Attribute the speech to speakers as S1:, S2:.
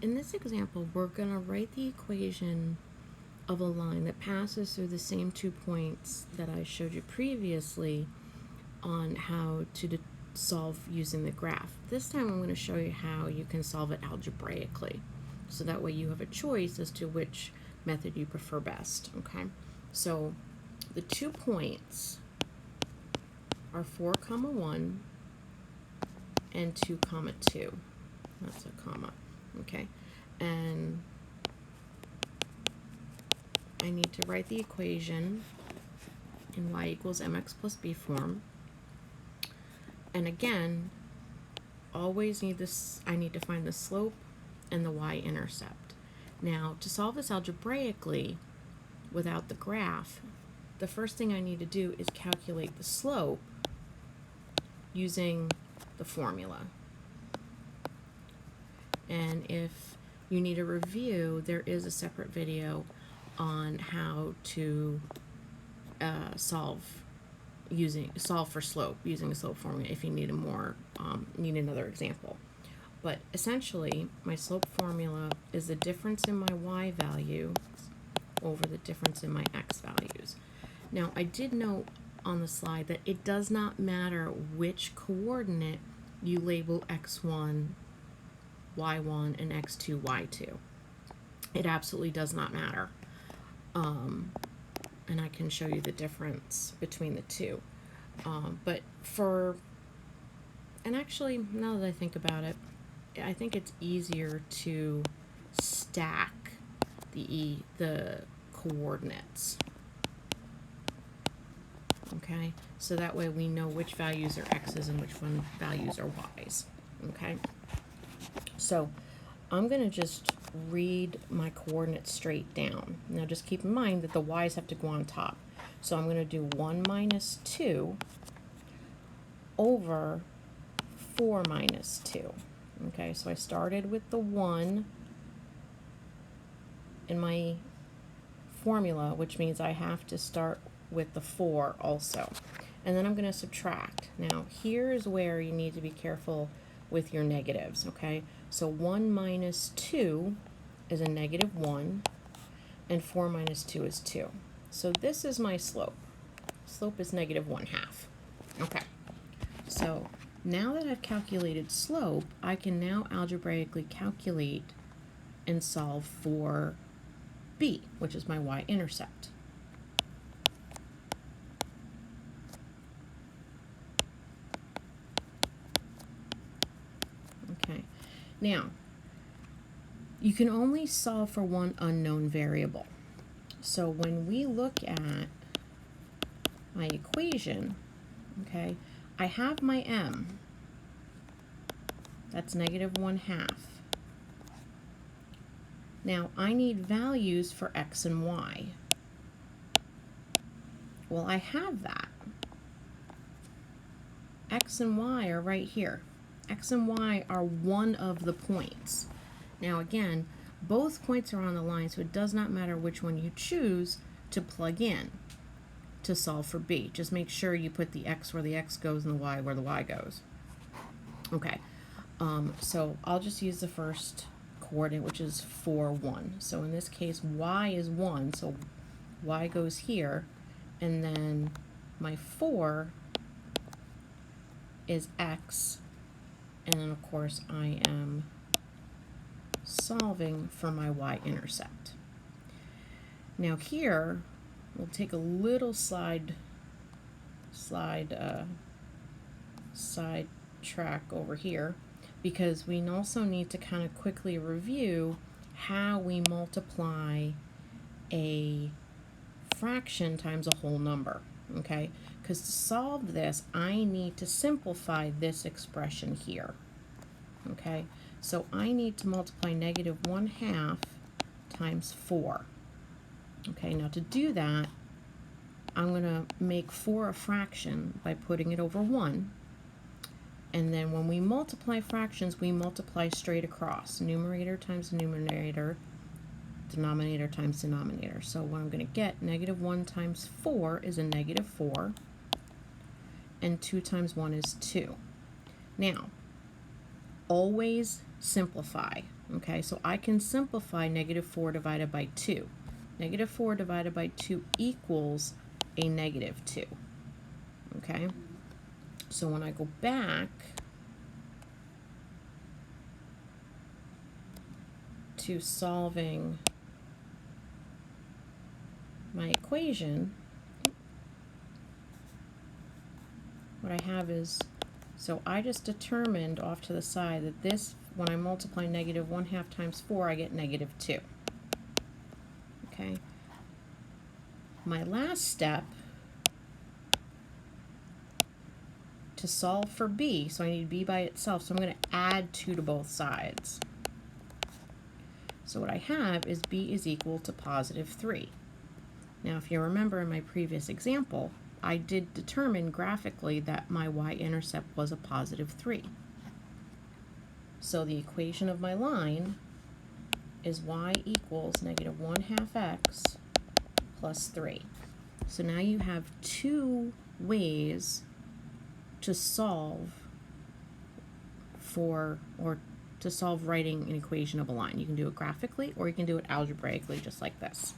S1: in this example, we're going to write the equation of a line that passes through the same 2 points that I showed you previously on how to solve using the graph. This time I'm going to show you how you can solve it algebraically. So that way you have a choice as to which method you prefer best, okay? So the 2 points are 4, 1 and 2, 2. That's a comma, okay? And I need to write the equation in y equals mx plus b form. And again, always need this, I need to find the slope and the y-intercept. Now, to solve this algebraically without the graph, the first thing I need to do is calculate the slope using the formula. And if you need a review, there is a separate video on how to solve for slope using a slope formula if you need need another example. But essentially, my slope formula is the difference in my y value over the difference in my x values. Now, I did note on the slide that it does not matter which coordinate you label x1, y1, and x2, y2. It absolutely does not matter. And I can show you the difference between the two. And actually, now that I think about it, I think it's easier to stack the coordinates. Okay, so that way we know which values are x's and which values are y's. Okay, so I'm going to just read my coordinates straight down. Now just keep in mind that the y's have to go on top. So I'm going to do 1 minus 2 over 4 minus 2. Okay, so I started with the 1 in my formula, which means I have to start with the 4 also. And then I'm going to subtract. Now here's where you need to be careful with your negatives, okay? So 1 minus 2 is a negative 1, and 4 minus 2 is 2. So this is my slope. Slope is negative 1/2. Okay, so now that I've calculated slope, I can now algebraically calculate and solve for b, which is my y-intercept. Okay, now you can only solve for one unknown variable. So when we look at my equation, okay, I have my m. That's negative 1/2. Now I need values for x and y. Well, I have that. X and y are right here. X and y are one of the points. Now again, both points are on the line, so it does not matter which one you choose to plug in to solve for b. Just make sure you put the x where the x goes and the y where the y goes. Okay, so I'll just use the first coordinate, which is 4, 1. So in this case, y is 1, so y goes here, and then my 4 is x, and then of course I am solving for my y-intercept. Now here, we'll take a little side track over here, because we also need to kind of quickly review how we multiply a fraction times a whole number, okay? Because to solve this, I need to simplify this expression here, okay? So I need to multiply negative 1/2 times 4. Okay, now to do that, I'm going to make 4 a fraction by putting it over 1. And then when we multiply fractions, we multiply straight across. Numerator times numerator, denominator times denominator. So what I'm going to get, negative 1 times 4 is a negative 4. And 2 times 1 is 2. Now, always simplify. Okay, so I can simplify negative 4 divided by 2. Negative 4 divided by 2 equals a negative 2. Okay, so when I go back to solving my equation, what I have is, so I just determined off to the side that this, when I multiply negative 1/2 times 4, I get negative 2. Okay. My last step to solve for b, so I need b by itself, so I'm going to add 2 to both sides. So what I have is b is equal to positive 3. Now if you remember in my previous example, I did determine graphically that my y-intercept was a positive 3. So the equation of my line is y equals negative 1/2 x plus 3. So now you have 2 ways to solve for, or to solve writing an equation of a line. You can do it graphically or you can do it algebraically just like this.